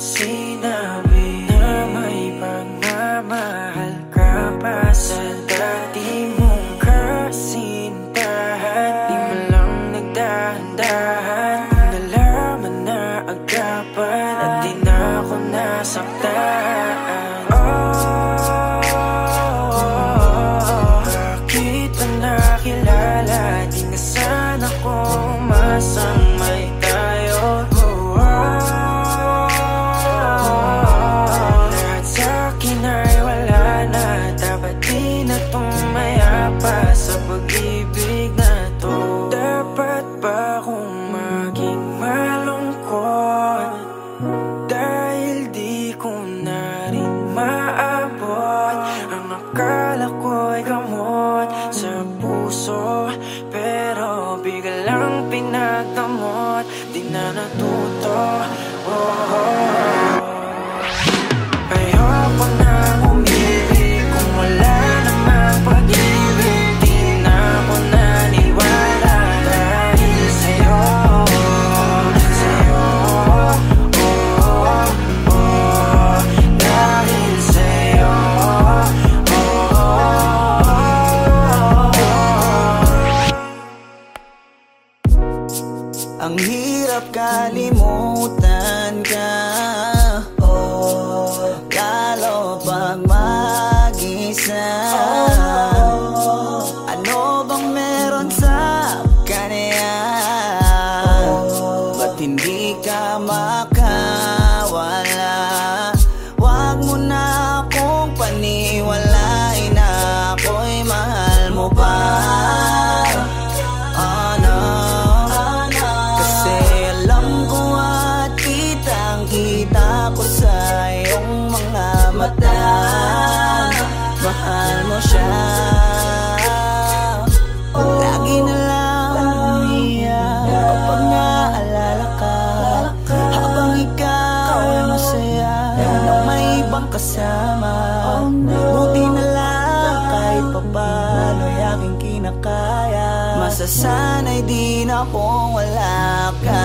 sinabi na may pagmamahal ka pa sa dati mong kasintahan. Di mo lang nagdahan-dahan, nalaman na agapan at di na ako nasaktan. Bakit na nakilala, di na sana ko masamay tayo. Lahat sa'kin ay wala na, dapat di na tumaya pa sa pag-ibig na to. Dapat ba akong maging malungkot dahil di ko na rin maabot ang akala ko'y gamot sa puso, pero biglang pinagdamot, di na natuto. Ayoko nang umibig kung wala namang pag-ibig. Di na ako naniwala dahil sa'yo, dahil sa'yo. Ang hirap kalimutan ka, lalo pag mag-isa. Ano bang meron sa kanya? Ba't hindi ka makawala? Wag mo na akong paniwalain na ako'y mahal mo pa. Kita ko sa iyong mga mata, mahal mo siya. Lagi na lang umiyak kapag naalala ka, habang ikaw ay masaya na may ibang kasama. Buti na lang kahit papano ay aking kinakaya. Masasanay din akong wala ka.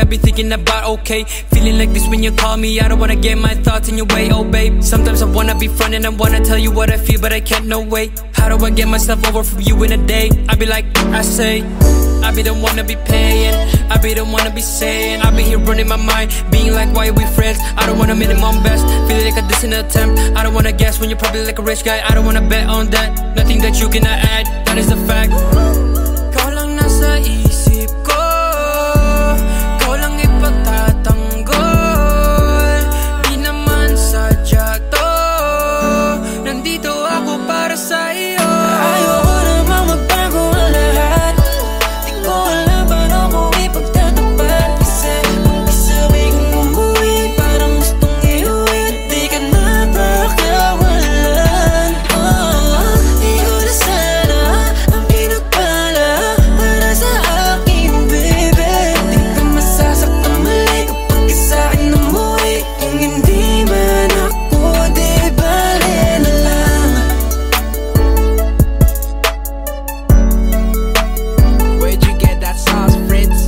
be thinking about, okay. Feeling like this when you call me, I don't wanna get my thoughts in your way, oh babe. Sometimes I wanna be front and I wanna tell you what I feel, but I can't, no way. How do I get myself over from you in a day? I be like, I say, I be the one to be paying, I be the one to be saying, I be here running my mind, being like, why are we friends? I don't wanna minimum best, feeling like a distant attempt. I don't wanna guess when you're probably like a rich guy. I don't wanna bet on that, nothing that you cannot add, that is the fact. Ikaw lang nasa isip ko, ikaw lang ipagtatanggol. Di naman sadya to, nandito ako para sa iyo. Ayoko namang magbago ang lahat, di ko alam paano ko ipagtatapat. Kasi kung isabi kong umuwi, parang gustong iuwi, di ka na pakawalan. Di ko na sana ang pinagpala para sa akin, baby. Di ka masasaktan mali kapag sa'kin umuwi. Kung hindi man ako, di bale na lang. Where'd you get that sauce, Fritz?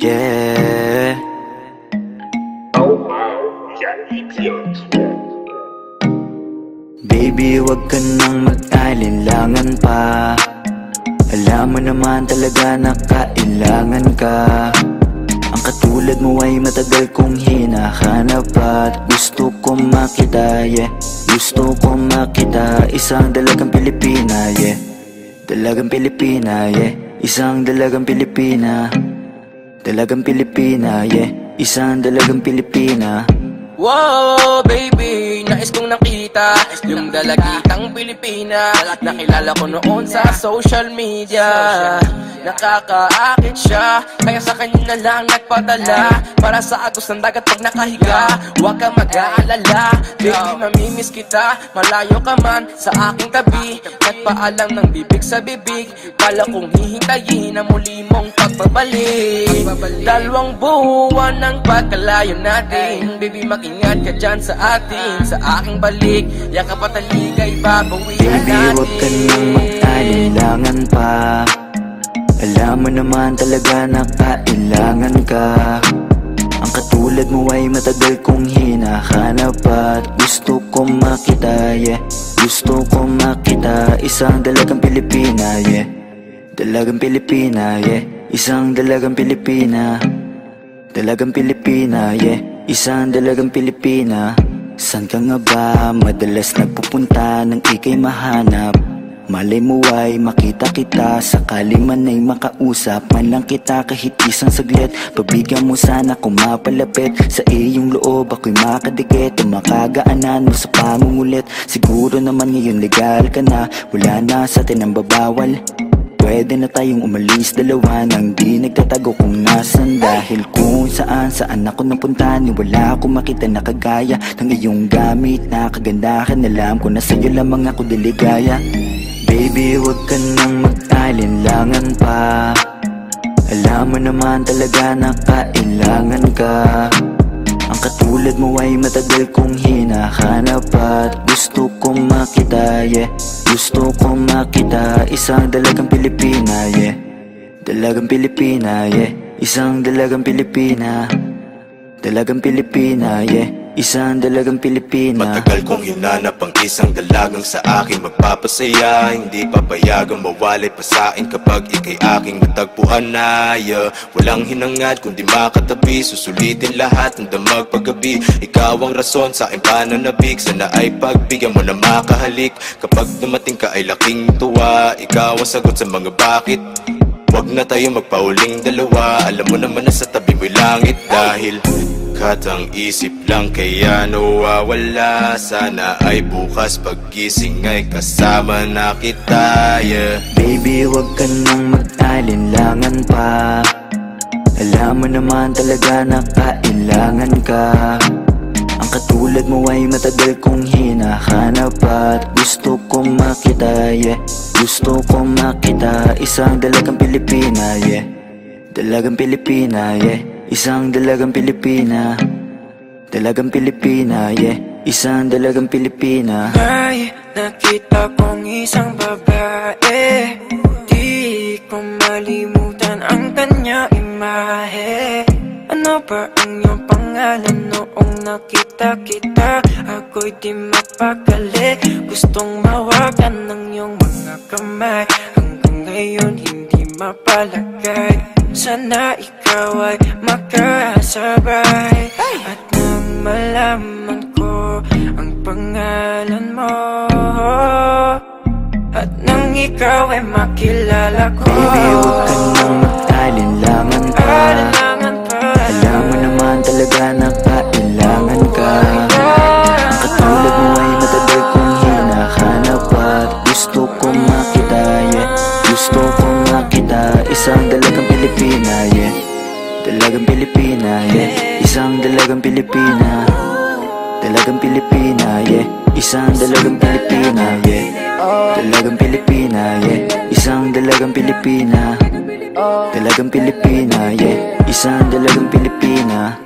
Yeah. Baby, wag ka nang mag-alinlangan pa. Alam mo naman talaga na kailangan ka. Ang katulad mo ay matagal kong hinahanap at gusto kong makita, yeah. Gusto kong makita isang dalagang Pilipina, yeah. Dalagang Pilipina, yeah. Isang dalagang Pilipina. Dalagang Pilipina, yeah. Isang dalagang Pilipina. Wow, baby, nais kong nakita yung dalagitang Pilipina. Nakilala ko noon sa social media. Nakakaakit siya, kaya sa kanya na lang nagpadala. Para sa agos ng dagat pag nakahiga. Huwag ka mag-aalala, baby, mamimiss kita. Malayo ka man sa aking tabi. Nagpaalam ng bibig sa bibig. Kala kong hihintayin na muli mong pagbabalik. Dalawang buwan ng pagkalayo natin, baby, mag-ingat ka dyan sa atin. Sa aking balik, yakap at taligay babawihan natin. Baby, huwag ka nang mag-alinlangan pa. Alam mo naman talaga na kailangan ka. Ang katulad mo ay matagal kong hinahanap at gusto kong makita, yeah. Gusto kong makita, isang dalagang Pilipina, yeah. Dalagang Pilipina, yeah. Isang dalagang Pilipina. Dalagang Pilipina, yeah. Isang dalagang Pilipina. San ka nga ba madalas nagpupunta nang ika'y mahanap? Malay mo ay makita kita, sakali man ay makausap man lang kita kahit isang saglit. Pabigyan mo sana kung mapalapit sa iyong loob, ako'y makadikit o makagaanan mo sa pangungulit. Siguro naman ngayon legal ka na, wala na sa atin ang babawal. Pwede na tayong umalis dalawa nang di nagtatago kung nasan. Dahil kung saan ako napunta, ni wala akong makita na kagaya ng iyong gamit na kagandahan. Alam ko na sa'yo lamang ako diligaya. Baby, wag ka nang mag-alinlangan pa. Alam mo naman talaga na kailangan ka. Ang katulad mo ay matagal kong hinahanap at gusto kong makita, yeah. Gusto kong makita, isang dalagang Pilipina, yeah. Dalagang Pilipina, yeah. Isang dalagang Pilipina. Dalagang Pilipina, yeah. Isang dalagang Pilipina. Matagal kong hinanap ang isang dalagang sa akin magpapasaya. Hindi papayagang mawalay pa sa'kin kapag ika'y aking natagpuan na, yeah. Walang hinangad kundi makatabi, susulitin lahat ng damag paggabi. Ikaw ang rason sa aking pananabik, sana ay pagbigyan mo na makahalik. Kapag dumating ka ay laking tuwa, ikaw ang sagot sa mga bakit. Wag na tayo magpauling dalawa, alam mo naman na sa tabi mo'y langit. Dahil katang isip lang kaya nawawala, sana ay bukas paggising ay kasama na kita, yeah. Baby, wag ka nang mag-alinlangan pa. Alam mo naman talaga na kailangan ka. Ang katulad mo ay matagal kong hinahanap at gusto kong makita, yeah. Gusto kong makita, isang dalagang Pilipina, yeah. Dalagang Pilipina, yeah. Isang dalagang Pilipina. Dalagang Pilipina, yeah. Isang dalagang Pilipina. May nakita kong isang babae, di ko malimutan ang kanya imahe. Ano ba ang iyong pangalan noong nakita kita? Ako'y di mapakali, gustong mawagan ng iyong mga kamay. Hanggang ngayon hindi mapalagay, sana ikaw ay makasabay. At nang malaman ko ang pangalan mo, at nang ikaw ay makilala ko, baby, huwag ka nang mag-alinlangan pa. Alam mo naman talaga na kailangan ka. Ang katulad mo ay matagal kong hinahanap at gusto kong makita, yeah. Gusto kong makita, isang dalagang Pilipina, yeah. Dalagang Pilipina, yeah. Isang dalagang Pilipina. Dalagang Pilipina, yeah. Isang dalagang Pilipina, yeah. Dalagang Pilipina, yeah. Isang dalagang Pilipina. Dalagang Pilipina, yeah. Isang dalagang Pilipina.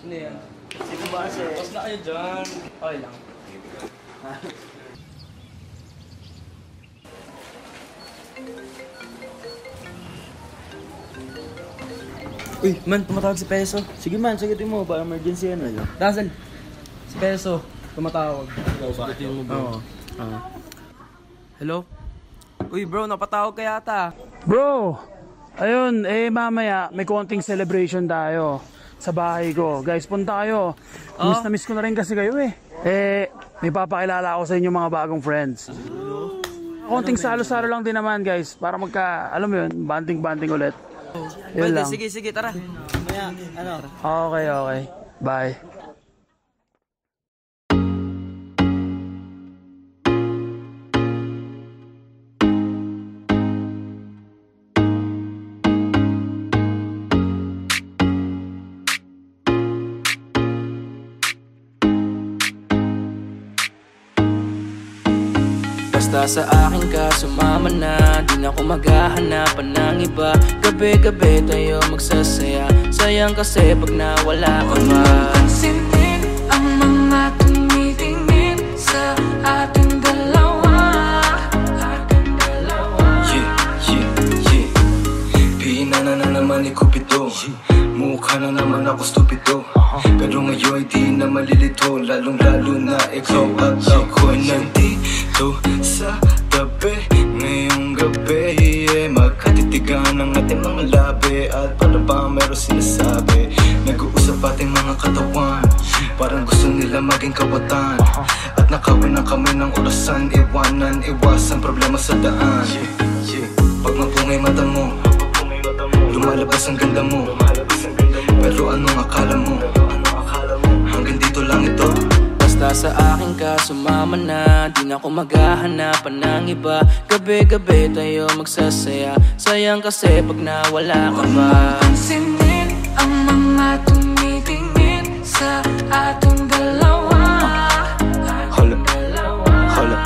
Ano yan? Sige ba kasi? Tapos na kayo dyan. Okay lang. Uy, man, tumatawag si Peso. Sige man, sagutin mo ba emergency ano yun? Dazzle, si Peso, tumatawag. Sagutin mo ba? Oo. Hello? Uy bro, napatawag ka yata. Bro, ayun, mamaya may konting celebration tayo sa bahay ko. Guys, punta kayo. Miss na miss ko na rin kasi kayo may papakilala ako sa inyo mga bagong friends. Konting salo-salo lang din naman guys, para alam mo yun, banding-banding ulit. Yun lang. Sige, tara. Okay. Bye. Basta sa akin ka sumama na, di na ako maghahanapan ng iba. Gabi-gabi tayo magsasaya, sayang kasi pag nawala ka ba. Pansinin ang mga tumitingin sa ating dalawa. Pinana na naman ni Cupido, mukha na naman ako stupido. Pero ngayon di na malilito, lalong-lalo na ikaw at ako'y nandito sa tabi. Ngayong gabi, magkatitigan ang ating mga labi. At para ba meron sinasabi, nag-uusap ating mga katawan, parang gusto nila maging kawatan. At nakawin na kami ng orasan, iwanan, iwasan problema sa daan. Pag mapungay mata mo, lumalabas ang ganda mo. Pero anong akala mo? Hanggang dito lang ito. Basta sa akin ka sumama na, di na ako maghahanapan ng iba. Gabi-gabi tayo magsasaya, sayang kasi pag nawala ka ba. Pansinin ang mga tumitingin sa ating dalawa. Hala,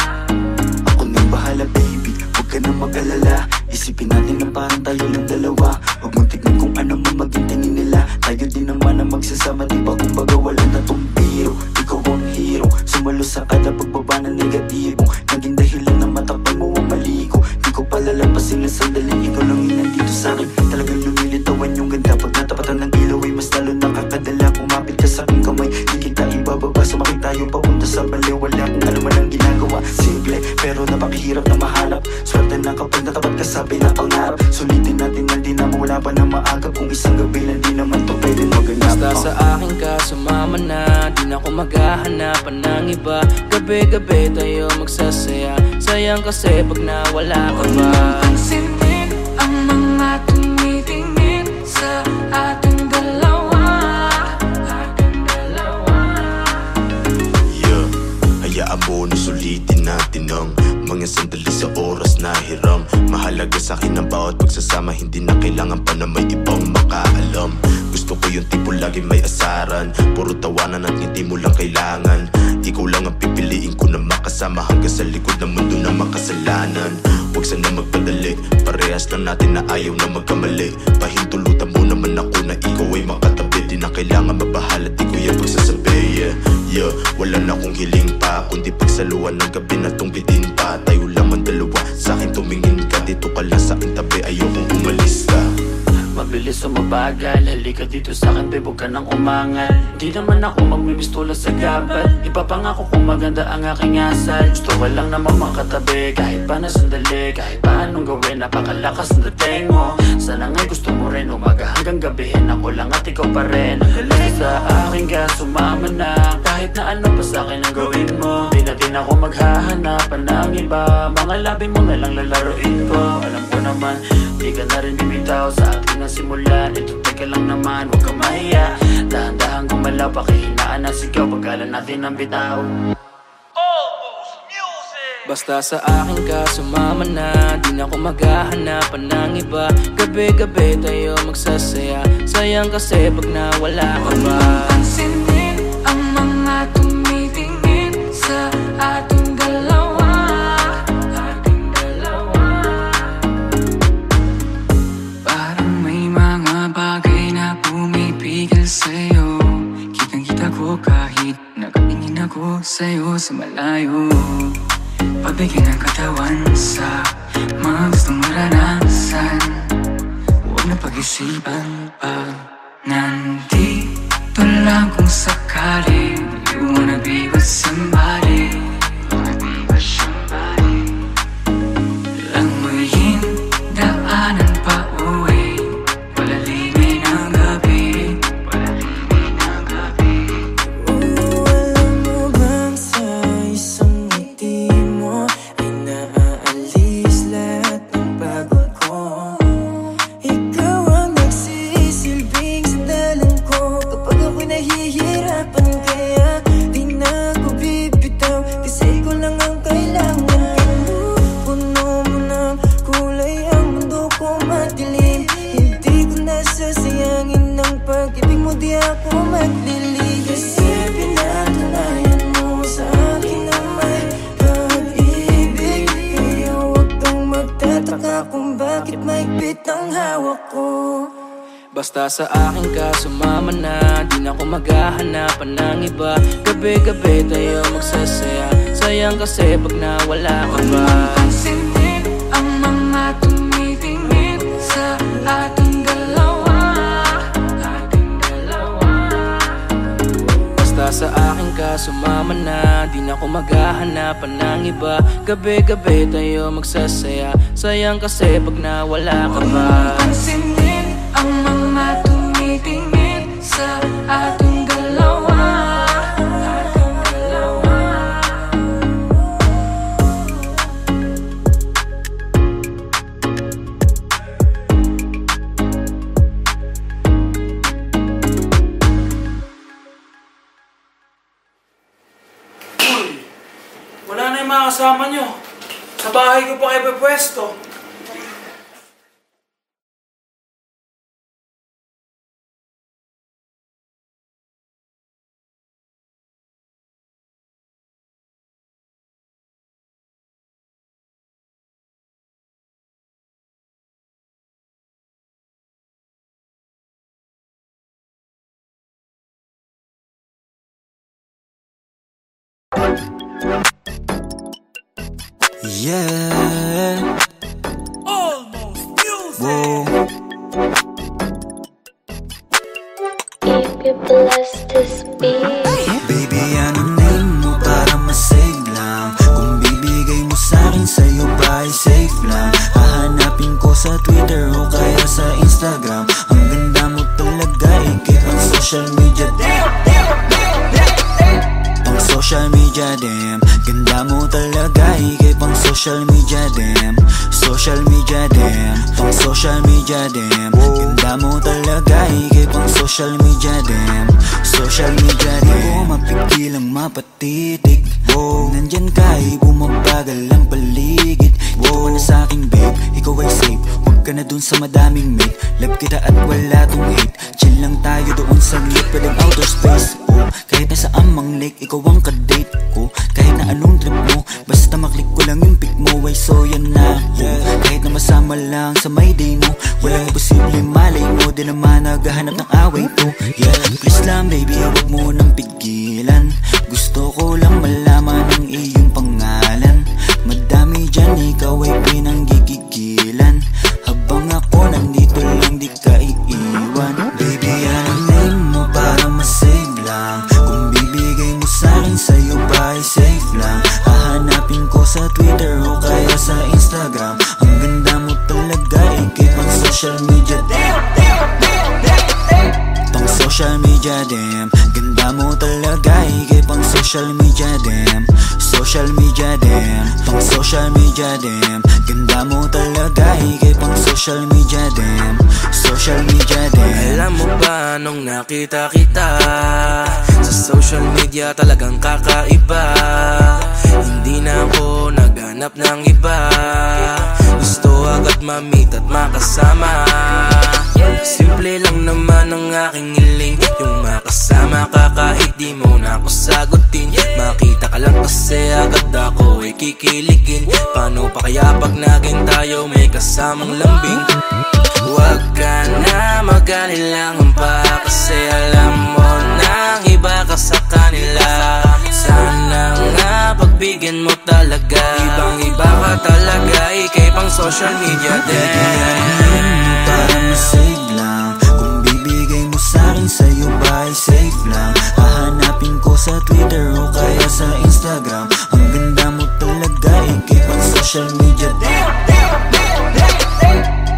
ako nang bahala baby, huwag ka nang mag-alala. Isipin natin na parang tayo lang dalawa. Huwag mong tignan kung ano man maging tingin nila. Tayo din naman ang magsasama, diba? Kumbaga wala na tong biro. Ikaw ang hero, sumalo sa kada pagbaba ng negatibo. Naging dahilan na matapal mo ang mali ko. Di ko palalampasin na sandali, ikaw lang yung nandito sa'kin. Talagang lumilitawan yung ganda. Pag natapatan ng ilaw ay mas lalo nakakadala. Kumapit ka sa'king kamay, di kita ibababa. Sumakit tayo papunta sa baliw. Wala kung ano man ang ginagawa. Simple, pero napakahirap na mahanap. Swerte na kapag natapat ka sa pinapangarap. Sulitin natin na di na mawala pa na maagap. Kung isang gabi lang di naman to pwede maganap. Basta sa akin ka sumama na, di na ako maghahanapan ng iba. Gabi-gabi tayo magsasaya, sayang kasi pag nawala ka ba. Pansinin ang mga tumitingin sa ating dalawa. Yeah, hayaan mo na sulitin natin ang mga sandali sa oras na hiram. Mahalaga sa'kin ang bawat pagsasama, hindi na kailangan pa na may ibang makaalam. Gusto ko yung tipo lagi may asaran, puro tawanan at ngiti mo lang kailangan. Ikaw lang ang pipiliin ko na makasama hanggang sa likod ng mundo na makasalanan. Huwag sana magpadali, parehas lang natin na ayaw na magkamali. Pahintulutan mo naman ako na ikaw ay makatabi. Di na kailangan mabahala, di ko yung pagsasabi. Yeah, wala na akong hiling pa, kundi pagsaluhan ng gabi na tong bitin pa. Tayo lang ang dalawa, sa'kin tumingin ka. Dito ka lang sa'king tabi, ayokong umalis ka. Mabilis o mabagal, halika dito sa'kin babe, huwag ka nang umangal. Di naman ako magmimistula sa gabal, ipapangako kung maganda ang aking asal. Gusto ko lang naman makatabi, kahit pa na sandali. Kahit pa anong gawin, napakalakas ng dating mo. Sana nga'y gusto mo rin, umaga hanggang gabihin. Ako lang at ikaw pa rin. Basta sa akin ka sumama na, kahit na ano pa sa'kin ang gawin mo. Di na din ako maghahanapan ng iba, mga labi mo na lang lalaruin ko. Alam ko naman, di ka na rin bibitaw sa akin na simulan. Ito teka lang naman, huwag ka mahiya. Dahan-dahan gumalaw, pakihinaan na sigaw, pagkala natin ang bitaw. Basta sa akin ka sumama na, di na ako maghahanapan ng iba. Gabi-gabi tayo magsasaya, sayang kasi pag nawala ka ba. Pansinin ang mga tumitingin sa ating dalawa. Parang may mga bagay na pumipigil sa'yo. Kitang-kita ko kahit nakatingin ako sa'yo sa malayo. Pabigyan ng katawan sa mga gustong maranasan. Huwag na pag-isipan pag nandito lang kung sakali. You wanna be with somebody. Lang muling daanan pa uwi, palalimay ng gabi. Alam mo bang sa isang ngiti mo ay naaalis lahat ng pagod ko. Ikaw ang nagsisilbing sandalan ko kapag ako'y nahihirapan, kaya di na ako bibigyan. nagtataka kung bakit mahigpit ang hawak ko. Basta sa akin ka sumama na, di na ako maghahanapan ng iba. Gabi-gabi tayo magsasaya, sayang kasi pag nawala ka ba. Pansinin ang mga tumitingin sa ating dalawa, Basta sa akin ka sumama na, di na ako maghahanapan ng iba. Gabi-gabi tayo magsasaya, sayang kasi pag nawala ka ba. pansinin ang mga tumitingin sa ating dalawa, Uy, wala na yung mga kasama nyo. Sa bahay ko pa kayo pwesto. Yeah. Almost music. Whoa. If you bless this beat, Baby, anong name mo para masave lang? Kung bibigay mo sa'kin, sa'yo ba ay safe lang? Hahanapin ko sa Twitter o kaya sa Instagram. Ang ganda mo talaga, ikip ang social media. Pang social media, damn. Ganda mo talaga, ikip ang social media, damn. Social media, damn. Pang social media, damn. Ganda mo talaga, ikip ang social media, damn. Social media, damn. Di ko mapigil ang mapatitig. Nandyan ka, bumabagal ang paligid. Ikaw ka na sa'king babe, ikaw ay safe. Huwag ka na dun sa madaming mate. Love kita at wala tong hate. Chill lang tayo doon sa lit, pwedeng outer space. Kahit nasa amang lake, ikaw ang kadate ko. Kahit na anong trip mo, basta maklik ko lang yung pic mo. Ay so yan na ako. Kahit na masama lang sa may day mo, walang imposible malay mo. Di naman naghahanap ng away to. Yeah, please lang baby, huwag mo nang pigilan. Gusto ko lang malaman ang iyong pangalan. Madami dyan, ikaw ay pinanggigigilan. Habang ako nandito lang, di ka iiwan. Baby, anong name mo para masave lang? Kung bibigay mo sa'kin, sa'yo ba ay safe lang? Hahanapin ko sa Twitter o kaya sa Instagram. Ang ganda mo talaga, ikip ang social media. Pang social media, damn. Ganda mo talaga, ikip ang social media, damn. Social media, damn. Pang social media, damn. Ganda mo talaga, ikip ang social media, damn. Social media, damn. Alam mo ba nung nakita kita sa social media, talagang kakaiba. Hindi na ako naghanap ng iba. Gusto agad ma-meet at makasama. Simple lang naman ang aking hiling, yung makasama ka kahit di mo na ako sagutin. Makita ka lang kasi agad ako ay kikiligin. Paano pa kaya pag naging tayo may kasamang lambing? Huwag ka na mag-alilangan pa, kasi alam mo nang iba ka sa kanila. Sana nga pagbigyan mo talaga, ibang iba ka talaga, ikay pang social media din. Para masave lang, kung bibigay mo sa'kin, sa'yo ba ay safe lang? Hahanapin ko sa Twitter o kaya sa Instagram. Ang ganda mo talaga, ikip ang social media.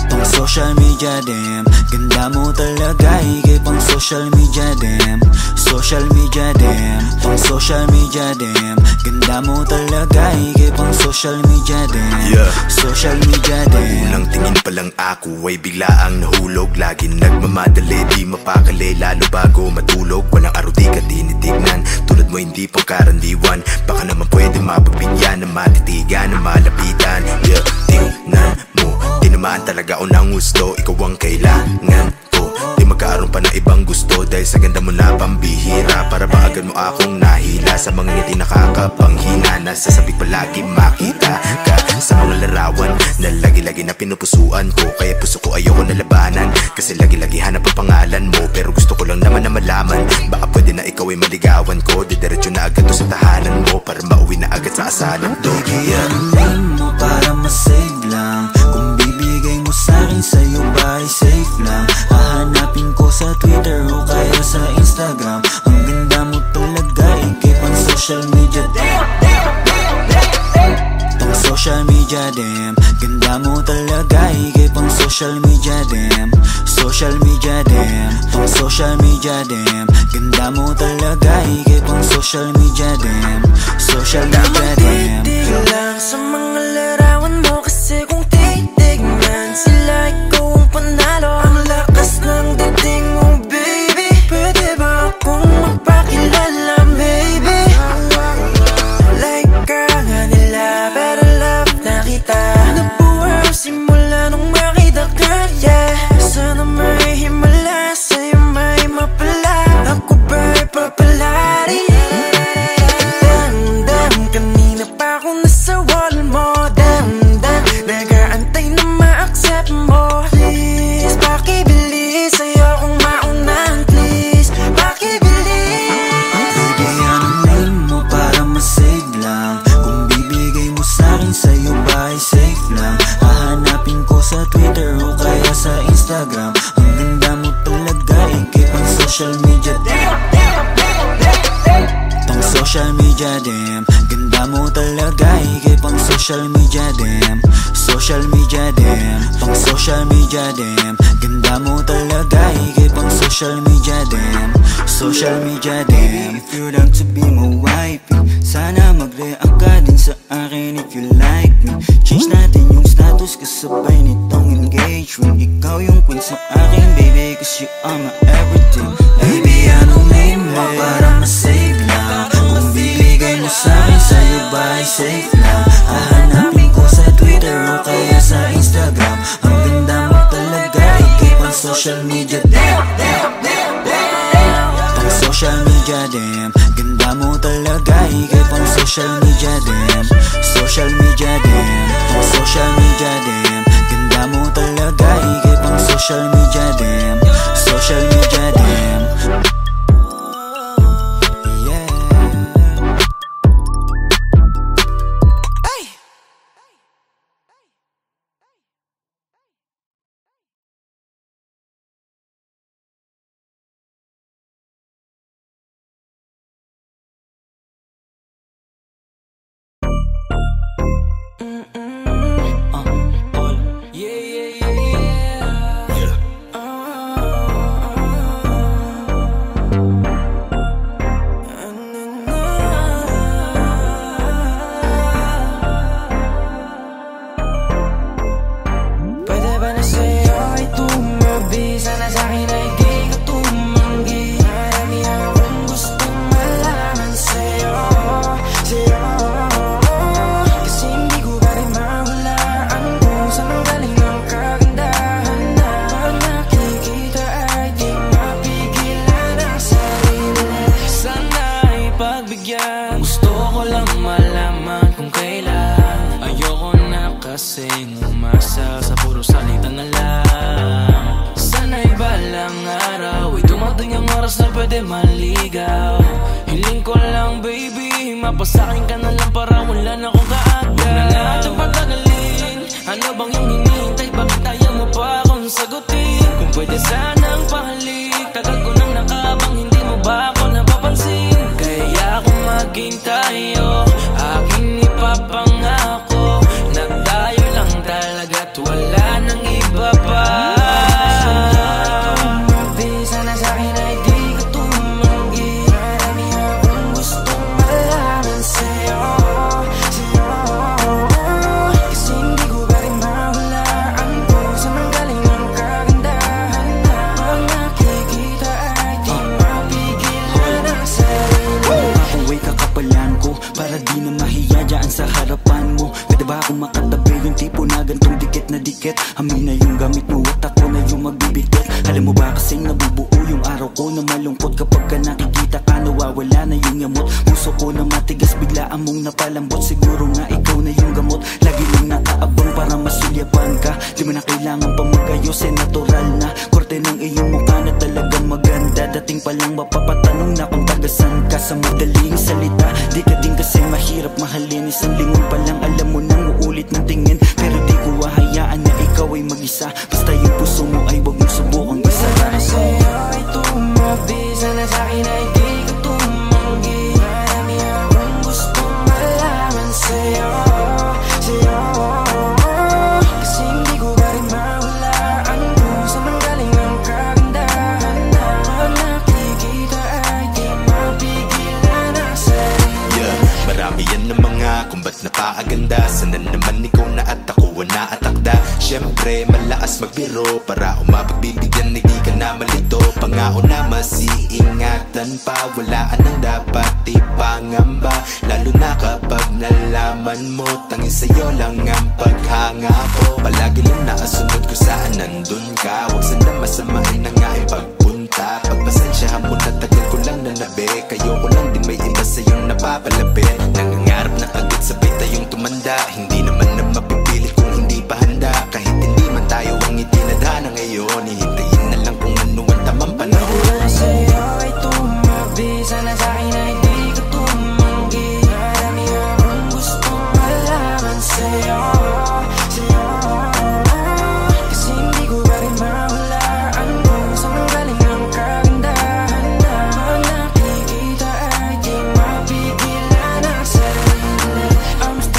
Pang social media, damn. Ganda mo talaga, ikip ang social media, damn. Social media, damn. Pang social media, damn. Ganda mo talaga, ikip ang social media, damn. Social media, damn. Unang tingin pa lang ako ay bigla ang nahulog. Laging nagmamadali, di mapakali, lalo bago matulog. Walang araw di ka tinitignan, tulad mo hindi pangkarandiwan. Baka naman pwede mapagbigyan na matitigan, na malapitan. Yeah, tingnan mo, di naman talaga unang gusto. Ikaw ang kailangan ko, Di magkaroon pa ng ibang gusto dahil sa ganda mo na pambihira. Para ba agad mo akong nahila sa mga ngiti nakakapanghina. Nasasabik palagi makita ka sa mga larawan na lagi-lagi na pinupusuan ko. Kaya puso ko ayoko na labanan kasi lagi-lagi hanap ang pangalan mo. Pero gusto ko lang naman na malaman, baka pwede na ikaw ay maligawan ko. Didiretso na agad to sa tahanan mo para mauwi na agad sa asalan to. Baby, anuhin mo para masave lang. Kung bibigay mo sa'kin, sa'yo ba ay safe lang? Hahanapin ko sa Twitter o kaya sa Instagram. Ang ganda mo talaga, ikip ang social media. Tong social media, damn. Ganda mo talaga, ikip ang social media, damn. Social media, damn. Tong social media, damn. Ganda mo talaga, ikip ang social media, damn. Social media, damn. Titig lang sa mga larawan mo, kasi kung titignan sila, ikaw ang panalo. Ang lakas ng dating mo, baby. Pwede ba akong magpakilala, baby? Like ka nga nila, pero love na kita. Nabuhay simula nung makita ka, yeah. Sana may himala, sa'yo may mapala. Ako ba'y papalari? Damdam, kanina pa ako nasa wall mo. Damdam, nag-aantay na ma-accept mo. Please, pakibilis, ayokong maunahan. Please, pakibilis. Baby, anuhin mo para masave lang. Kung bibigay mo sa'kin, sa'yo ba ay safe lang? Hahanapin ko sa Twitter o kaya sa Instagram. Ang ganda mo talaga, ikip ang social media. Tong social media, damn. Ganda mo talaga, ikip ang social media, damn. Social media, damn. Tong social media, damn. Ganda mo talaga, ikip ang social media, damn. Social media, damn. If you'd like to be my wifey, sana mag-react ka din sa akin if you like me. Change natin yung status kasabay nitong engagement. Ikaw yung queen sa akin, baby, cause you are my everything. Baby, anuhin mo para masave lang. Kung bibigay mo sa'kin, sa'yo ba ay safe lang? Hahanapin ko sa Twitter o kaya sa Instagram. Ang ganda mo talaga, ikip ang social media, damn. Pang social media, damn. Ganda mo talaga, ikip ang social media, damn. Social media, damn. Pang social media, damn. Ganda mo talaga, ikip ang social media, damn. Social media, damn. kasing umasa sa puro salita na lang. Sana'y balang araw ay dumating ang oras na pwede maligaw. Hiling ko lang baby, mapasakin ka na lang para wala na akong kaagad. Huwag na natin patagalin, ano bang yung hinihintay? Bakit ayaw mo pa akong sagutin? Kung pwede sanang pahalik, tagal ko nang nakabang, hindi mo ba ako napapansin? Kaya kung maging tayo, aking ipapangako na tayo lang talaga't wala nang iba pa. Sana sa'kin ay di ka tumanggi. Marami akong gustong malaman sa'yo. yung gamit mo at ako na yung magbibigot. Alam mo ba kasing nabubuo yung araw ko na malungkot kapag ka nakikita ka nawawala na yung yamot. Puso ko na matigas biglaan mong napalambot. Siguro nga ikaw na yung gamot. Lagi lang nakaabang para masulyapan ka. Di mo na kailangan pa mag-ayos, natural na korte ng iyong mukha na talagang maganda. Dating pa lang mapapatanong na kung tagasan ka. Sa madaling salita, di ka din kasi mahirap mahalin. Isang lingon pa lang alam mo nang uulit ng tingin. Pero di ko hahayaan na ikaw ay mag-isa. Basta yung puso mo ay wag mong subukang isa. Para sa'yo ay tumabi, sana sa'kin ay di ka tumanggi. Marami akong gustong malaman sa'yo, sa'yo. Kasi hindi ko ba rin mahulaan kung saan manggaling ang kagandahan na nakikita ay di mapigilan ang sarili. Yeah, marami yan na mga kung ba't napaaganda. Sana naman ikaw na at ako na atakda. Siyempre malakas magbiro para umapagbibigyan, hindi ka na malito. Pangako na masiingatan pa, walaan ang dapat ipangamba. Lalo na kapag nalaman mo tanging sa'yo lang ang paghanga ko. Palagi lang nakasunod ko saan nandun ka. Huwag sana masamain na nga ang pagpunta. Pagpasensyahan mo na tagal ko lang nanabi. Kayo ko lang din may iba sa'yong napapalapit. Nangangarap na agad sabay tayong tumanda. Hindi naman na mapipilit kung hindi pa handa. Kahit hindi man tayo ang itinadhana ngayon, hihintayin na lang kung ano ang tamang panahon. Para sa'yo ay tumabi, sana sa'kin ay di ka tumanggi. Marami akong gustong malaman sa'yo, sa'yo. Kasi hindi ko ba rin mahulaan kung saan manggaling ang kagandahan na nakikita ay di mapigilan ang sarili.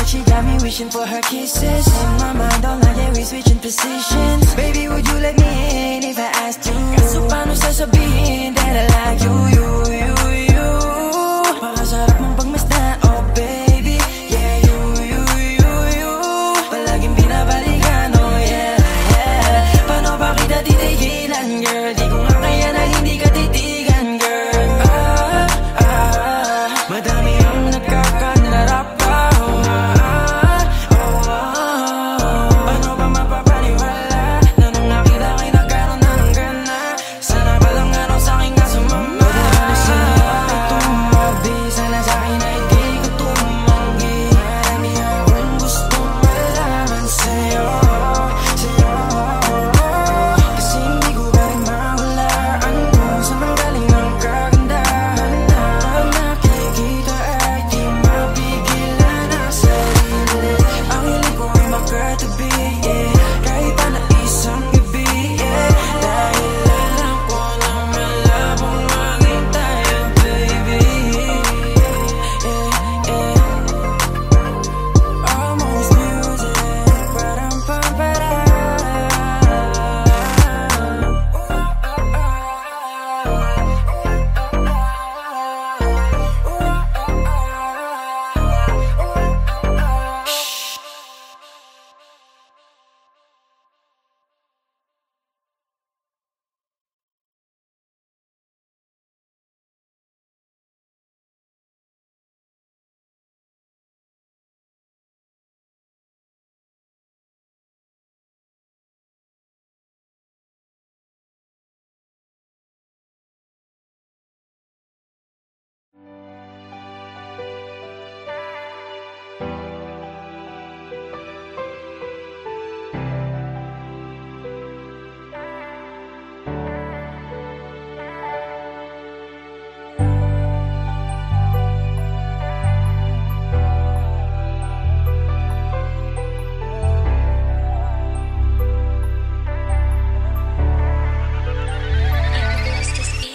She got me wishing for her kisses. In my mind all night, yeah, we switching positions. Baby, would you let me in if I asked you? Kaso paano sasabihin that I like you, you, you, you? Pakasarap mong pagmasdan, oh baby. Yeah, you, you, you, you. Palaging binabalikan, oh yeah, yeah. Paano ba kita titigilan, girl? Di ko nga kaya na hindi ka titigan, girl. Madami ang nagkakanarap.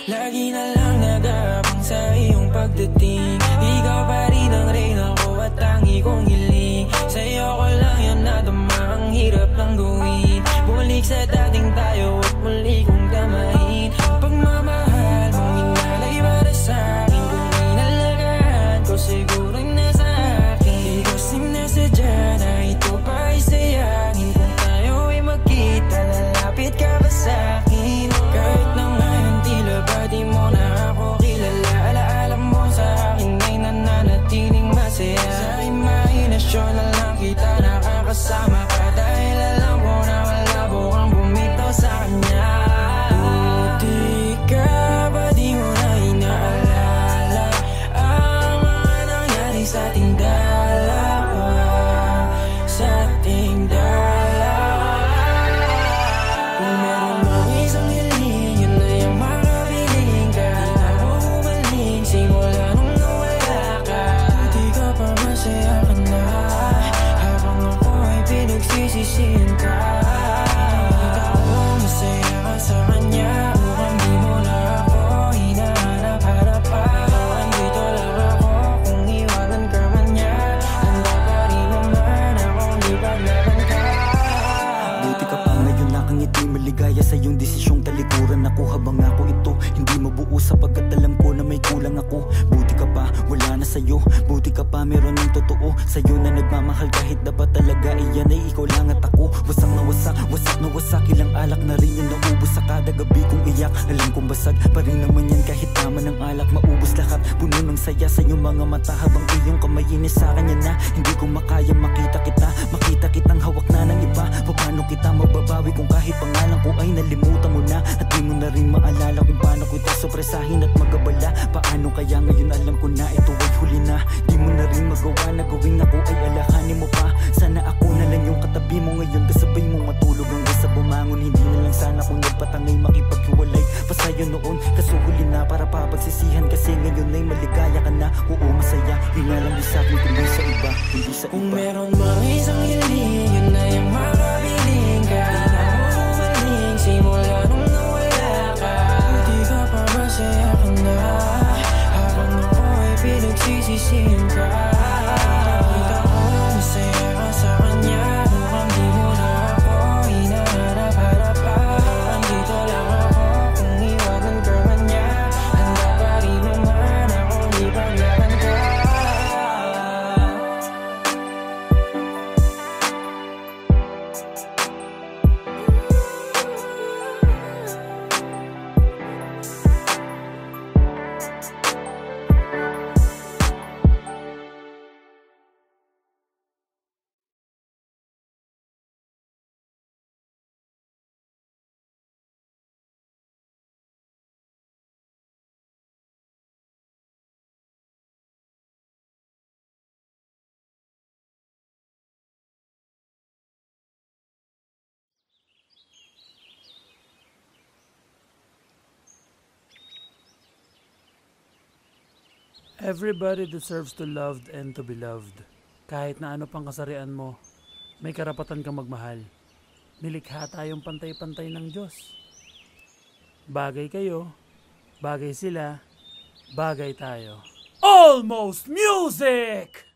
Lagi na lang nag-aabang sa iyong pagdating. Ikaw pa rin ang reyna ko at tangi kong hiling. Sa'yo ko lang yan nadama, ang hirap lang gawin. Bumalik sa dating tayo at muli kong damahin. Pagmamahal mong inalay para sa'kin, kung inalagaan ko siguro nasa akin. Di kasi nasadya na ito pa ay sayangin. Kung tayo ay magkita, lalapit ka ba sa'kin? Kahit na ngayon tila ba di mo na ako kilala, alaala mo sa akin ay nananatiling masaya. Sa imahinasyon na lang kita nakakasama ka, dahil alam ko na malabo ang maligaya sa iyong desisyong talikuran ako. Habang ako ito hindi mabuo sapagkat alam ko na may kulang ako. Buti ka pa, wala na sa'yo. Buti ka pa, meron ng totoo sa'yo na nagmamahal kahit dapat talaga iyan ay ikaw lang at ako. Wasak na wasak, wasak na wasak. Ilang alak na rin yung naubos sa kada gabi kong iyak. Alam kong basag pa rin naman yan kahit tama ng alak. Maubos lahat, puno ng saya sa iyong mga mata. Habang iyong kamay inis sa kanya na hindi ko makaya makita kita. Makita kitang hawak na ng iba. Paano kita mababawi kung kahit pangalan ko ay nalimutan mo na. At di mo na rin maalala kung paano ko ito sopresahin at magabala. Paano kaya ngayon alam ko na ito ay huli na. Di mo na rin magawa na gawing ako ay alakanin mo pa. Sana ako na lang yung katabi mo ngayon, kasabay mo matulog hanggang sa bumangon. Hindi na lang sana kung nagpatangay makipaghiwalay pa sa'yo noon. Kaso huli na para papagsisihan kasi ngayon ay maligaya ka na. Oo masaya, yun na lang di sa'kin kundi sa iba, kundi sa iba. Kung meron mang isang hiling, yun na yung makabiling ka. Di na mo humaling simula nung nawala ka. Di ka pa masaya ka na habang ako ay pinagsisisihan ka. Kita ko masaya ka sa kanya, mukhang di mo na ako hinaharap-harapan. Andito lang ako kung iwanan ka man niya. Handa pa rin naman akong ipaglaban ka. Everybody deserves to loved and to be loved. Kahit na ano pang kasarian mo, may karapatan kang magmahal. Nilikha tayong pantay-pantay ng Diyos. Bagay kayo, bagay sila, bagay tayo. Almost Music!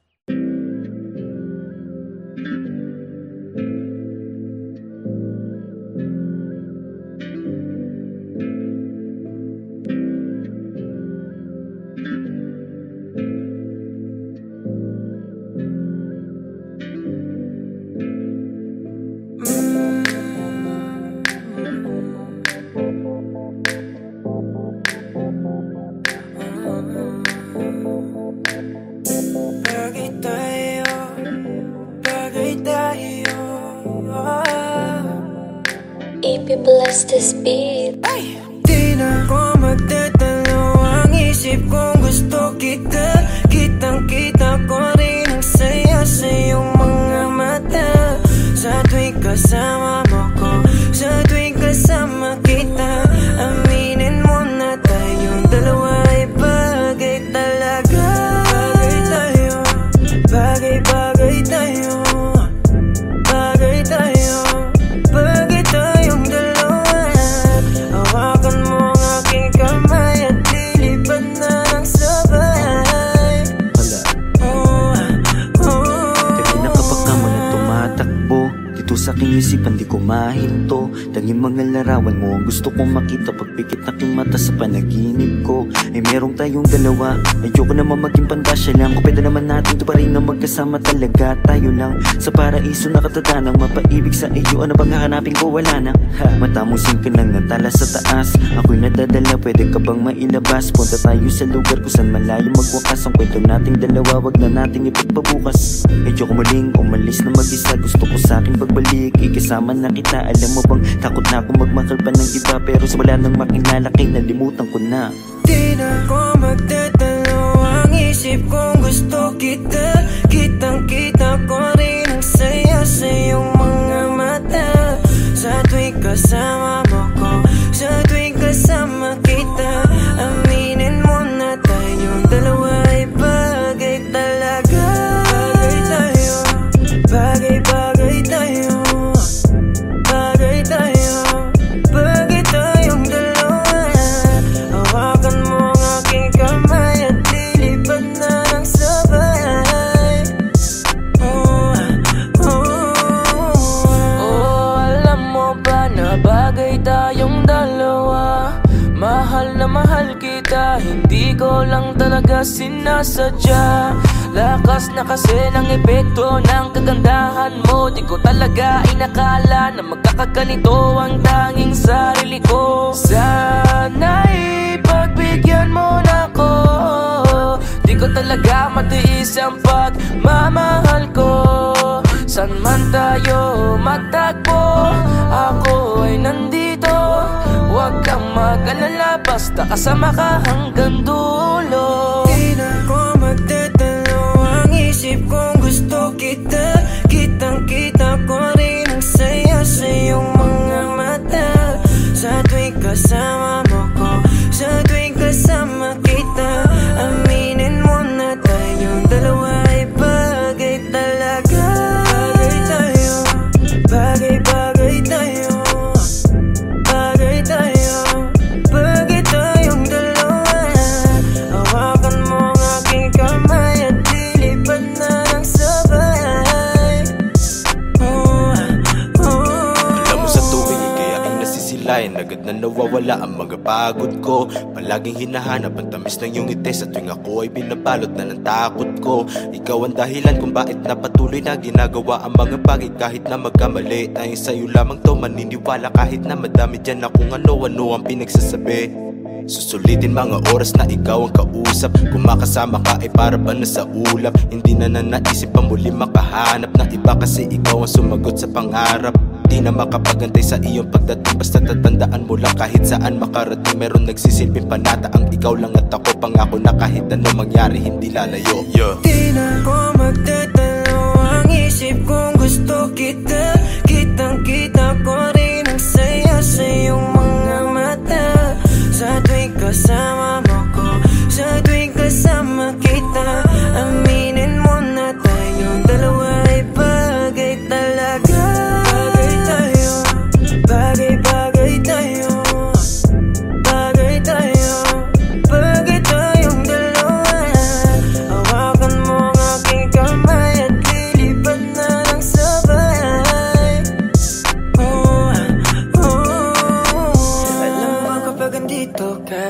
EP bless this beat. Ay! Di na ko magdadalaw ang isip kong gusto kita. Kitang-kita ko rin ang saya sa iyong mga mata. Sa tuwing kasama mo ko, sa tuwing kasama kita, aminin mo na tayong dalawa ay bagay talaga. Bagay tayo, bagay-bagay tayo, bagay tayo, bagay tayong dalawa. Hawakan mo ang aking kamay at lilipad na ng sabay. Gabi na kapag ka mo na tumatakbo dito sa aking isipan di ko mahinto. Tanging mga larawan mo ang gusto kong makita. Pagpikit aking mata sa panaginip ko ay merong tayong dalawa. Ayoko naman maging pandasya lang. Kung pwede naman natin to pa rin na magkasama talaga. Tayo lang sa paraiso nakatatanang mapaibig sa iyo. Ano bang hahanapin ko? Wala na. Mata mo singka lang ng tala sa taas. Ako'y nadadala, pwede ka bang mailabas? Punta tayo sa lugar kung saan malayo magwakas. Ang kwento nating dalawa, wag na nating ipagpabukas. Medyo ko muling umalis na mag-isa. Gusto ko sa akin pagbalik, ikasama na kita. Alam mo bang takot na akong magmahal pa ng iba, pero sa wala nang makilala kay nalimutan ko na. Di na ko magdadalaw ang isip kong gusto kita. Kitang-kita ko rin ang saya sa iyong mga mata. Sa tuwing kasama mo ko, sa tuwing kasama kita, aminin mo na tayong dalawa ay bagay talaga. Bagay tayo, bagay-bagay tayo, bagay tayo, bagay tayong dalawa. Hawakan mo ang aking kamay at lilipad na ng sabay. Alam mo ba na na bagay tayong dalawa. Mahal na mahal kita, hindi ko lang talaga sinasadya. Lakas na kasi ng epekto ng kagandahan mo. Di ko talaga inakala na magkakaganito ang tanging sarili ko. Sana'y pagbigyan mo na ko. Di ko talaga matiis ang pagmamahal ko. San man tayo magtagpo, ako ay nandito. Huwag kang mag-alala, basta kasama ka hanggang dulo. Di na ko magdadalawang isip kung gusto kita. Kitang-kita ko rin ang saya sa iyong mga mata. Sa tuwing kasama mo ko, sa tuwing kasama kita, aminin mo na tayong dalawa ay bagay talaga. Bagay tayo, bagay-bagay tayo. Bagay tayo, bagay tayong dalawa. Hawakan mo ang aking kamay at lilipad na ng sabay. Alam mo sa tuwing ikaya ay nasisilayan, agad na nawawala ang mga pagod ko. Palaging hinahanap ang tamis ng iyong ngiti sa tuwing ako ay binabalot na ng takot ko. Ikaw ang dahilan kung bakit napatuloy na ginagawa ang mga bagay kahit na magkamali. Dahil sa'yo lamang to maniniwala kahit na madami dyan na kung ano-ano ang pinagsasabi. Susulitin mga oras na ikaw ang kausap. Kung makasama ka ay para ba na sa ulap. Hindi na naisip pa muli makahanap ng iba kasi ikaw ang sumagot sa pangarap. Di na makapagantay sa iyong pagdating, basta tatandaan mo lang kahit saan makarating. Meron nagsisilbing panata ang ikaw lang at ako. Pangako na kahit ano mangyari hindi lalayo. Di na ko magdadalawang isip kung gusto kita. Kitang-kita ko rin ang saya sa iyong mga mata. Sa tuwing kasama mo ko, sa tuwing kasama kita, aminin mo na tayong dalawa ay bagay talaga. Bagay tayo, bagay-bagay tayo. Bagay tayo, bagay tayong dalawa. Hawakan mo ang aking kamay at lilipad na ng sabay. Alam mo kapag andito ka,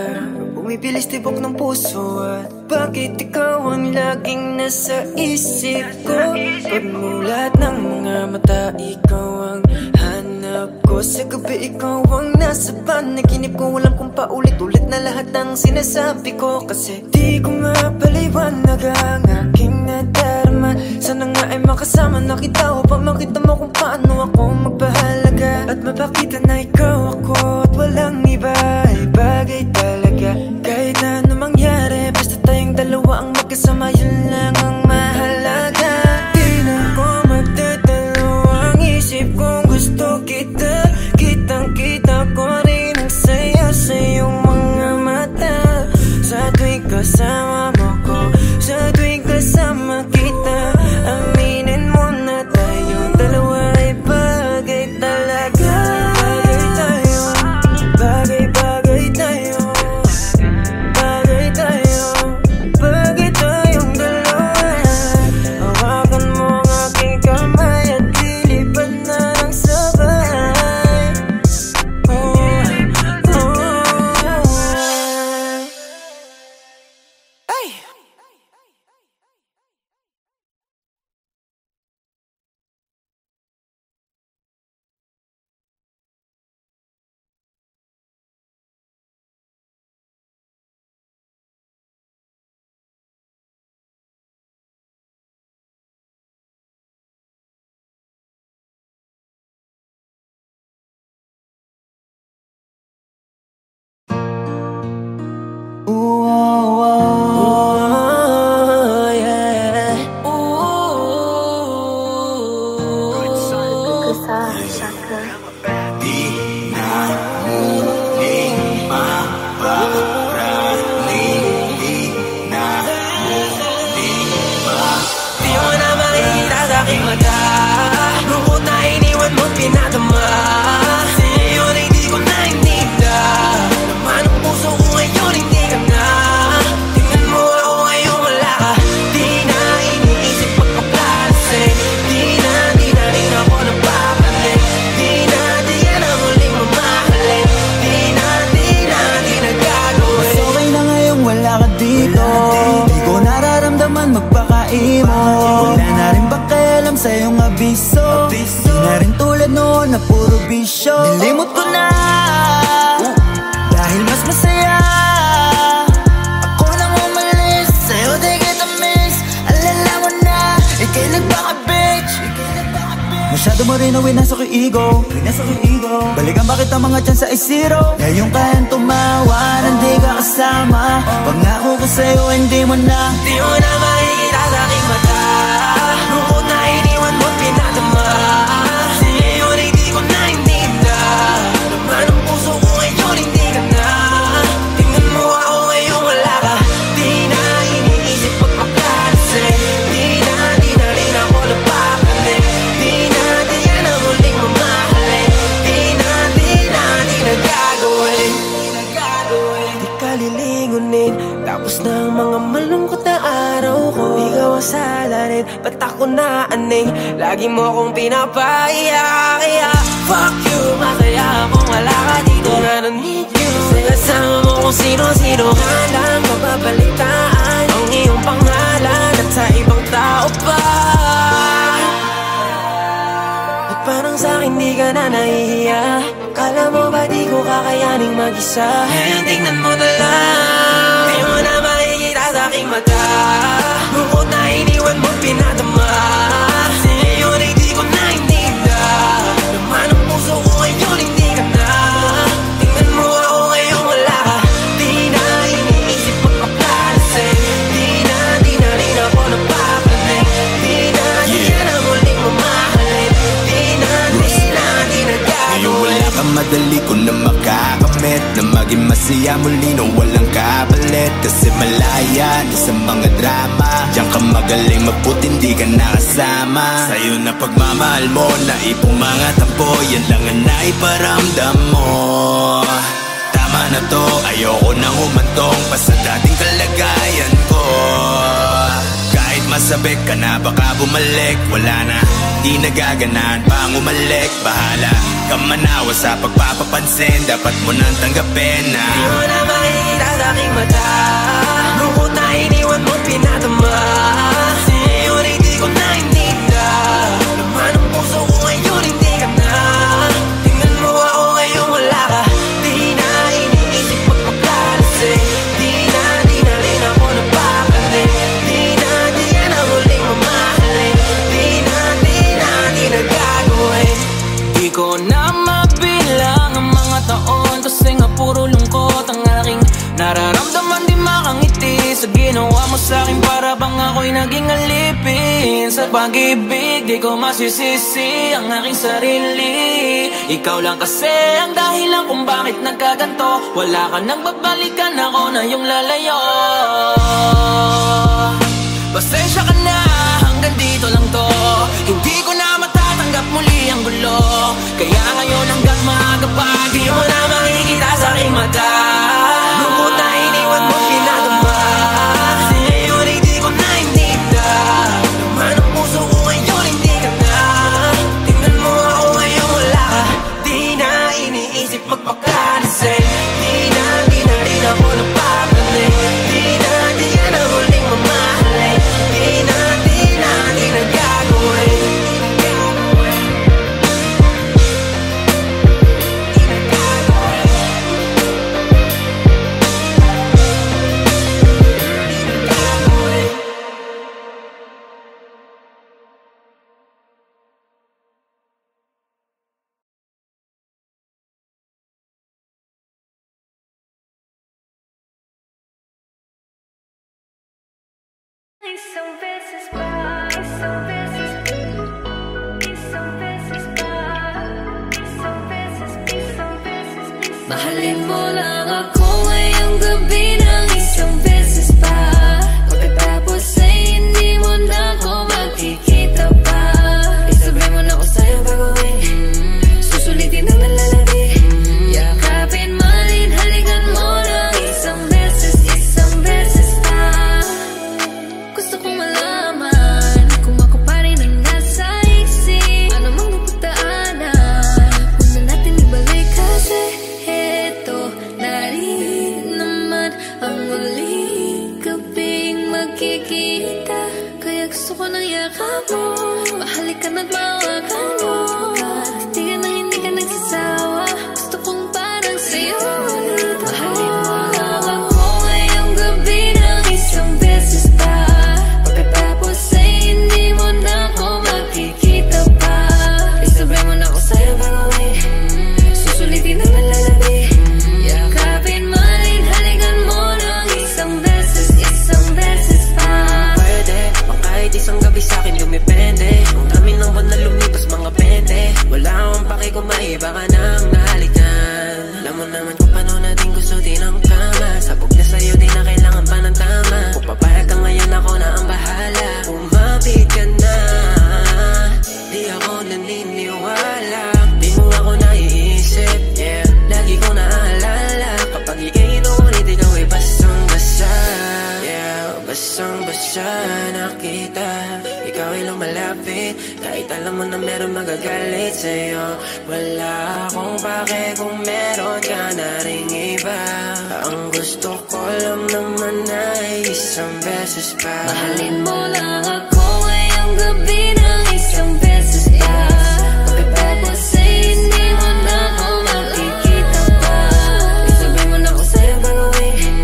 bumibilis tibok ng puso. At bakit ikaw ang laging nasa isip ko? Pagmulat ng mga mata, ikaw ang hanap ko. Sa gabi ikaw ang nasa panaginip ko. Alam kong paulit-ulit na lahat ng sinasabi ko. Kasi di ko mapaliwanag ang aking nadarama. Sana nga ay makasama na kita upang makita mo kung paano ako magpahalaga. At mapakita na ikaw ako at walang iba ay bagay talaga. Kahit na ano mangyari, basta tayong dalawa ang magkasama, yun lang ang mahalaga. Di na ko magdadalawang isip kung gusto kita. Kitang-kita ko rin ang saya sa iyong mga mata. Sa tuwing kasama mo ko, sa tuwing kasama kita, aminin mo na tayong dalawa ay bagay talaga. Bagay tayo, ko na, dahil mas masaya. Ako nang umalis, sa'yo di kita miss. Alala mo na, ika'y nagpaka-bitch. Masyado mo rin nawin nasa ko ego. Balikan bakit ang mga chance ay zero. Ngayon kayang tumawa, hindi ka kasama. Pangako ko sa'yo, hindi mo na makikita sa aking mata. Lungkot na iniwan mo, pinadama. Ngayon ay di ko na hinita. Naman ang puso ko ngayon, hindi ka na. Tingnan mo ako ngayon, wala ka. Di na iniisip pagpapalasin. Di na rin ako napakalit. Di na muling mamahalin. Di na gagawin. Di ka lilingunin, tapos na ang mga malungkot na araw ko. Ikaw ang salarin, ba't ako naaning? Lagi mo akong pinapaiyak. Fuck you, masaya akong wala ka dito. I don't need you. Kasi kasama mo kung sino-sino. Halang mababalitaan ang iyong pangalan at sa ibang tao pa. At parang sa'kin di ka na nahihiya. Kala mo ba di ko kakayaning mag-isa? Ngayon tingnan mo na lang, di mo na makikita sa aking mata. Lungkot na iniwan mo, pinadama. Ngayon ay di ko na hinita. Naman ang puso ko ngayon, hindi ka na. Tingnan mo ako ngayon, wala ka. Di na iniisip pagpapalasin. Di na rin ako napapalit. Di na muling mamahalin. Di na gagawin. Ngayon wala ka, madali ko na makakamit. Na maging masaya muli na walang kapalit. Kasi malaya na sa mga drama. Diyan ka magaling mabuti, hindi ka nakasama. Sa'yo na pagmamahal mo, naipong mga tampo. Yan lang ang naiparamdam mo. Tama na to, ayoko nang humantong pa sa dating kalagayan ko. Kahit masabik ka na, baka bumalik. Wala na, di nagaganaan pang umalik. Bahala ka manawa sa pagpapapansin. Dapat mo nang tanggapin na di mo na makikita sa aking mata. Lungkot na iniwan mo, pinadama. Ngayon ay di ko na hinita. Naman ang puso ko ngayon, hindi ka na. Tingnan mo ako ngayon, wala ka. Di na iniisip pagpapalasin. Di na rin ako napapalit. Di na muling mamahalin. Di na gagawin. Di ko na mabilang ang mga taon, kasi nga puro lungkot ang aking nararamdaman. Di makangiti sa ginawa mo sa'kin, para bang ako'y naging alipin sa pag-ibig. Di ko masisisi ang aking sarili. Ikaw lang kasi ang dahilan kung bakit nagkaganto. Wala ka nang babalikan, ako na yung lalayo. Pasensya ka na, hanggang dito lang to. Hindi ko na matatanggap muli ang gulo. Kaya ngayon hanggang maaga pa, di mo na makikita sa aking mata. Lungkot na iniwan mo, pinadama. Ngayon ay di ko na hinita. Naman ang puso ko ngayon, hindi ka na. Tingnan mo ako ngayon, wala ka. Di na iniisip magpakalisin. Di na rin ako napapalit. Di na muling mamahalin. Di na gagawin. Isang beses pa, isang beses, isang beses pa, isang beses, isang beses, mahalin mo lang ako ngayong gabi ng isang beses pa. Pagkatapos ay hindi mo na ako makikita pa. Isabay mo na ako sa'yo gagawin. Susulitin ang nalalagi. Yakapin, malin, halikan mo lang isang beses pa. Gusto kong malaman kung ako pa rin ang nasa isip. Ano mang napagdaanan, huwag na natin ibalik. Kasi eto na rin naman ang muling gabing magkikita. Kaya gusto ko ng yakap mo, mahalikan at mawakan mo. Hindi ka nagsasawa. Gusto mo naman kung paano natin gusto din ang kama. Sabog na sa'yo, di na kailangan pa ng tama. Kung papayag ka ngayon, ako na ang bahala. Umapit ka na, di ako naniniwala. Di mo ako naiisip, yeah. Lagi ko naaalala kapag iinom ulit ikaw ay basang-basa. Yeah, basang-basa na kita. Ikaw ay lumalapit kahit alam mo na meron magagalit sa'yo. Wala akong pake kung meron ka na ring iba. Ang gusto ko lang naman ay isang beses pa. Mahalin mo lang ako ngayong gabi ng isang beses pa. Pagkatapos ay hindi mo na ako makikita pa. Isabi mo na ako sa'yo gagawin,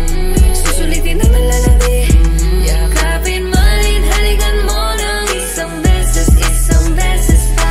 susulitin na nalalabi. Yakapin, malin, halikan mo ng isang beses pa.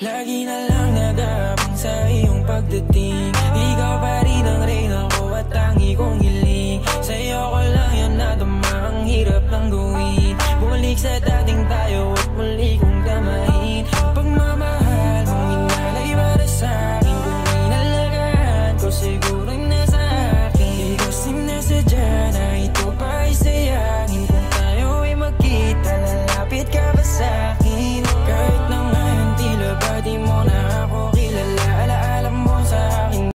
Lagi na lang nag-aabang sa iyong pagdating. Ikaw pa rin ang reyna ko at tangi kong hiling. Sa'yo ko lang yan nadama, ang hirap lang gawin. Bumalik sa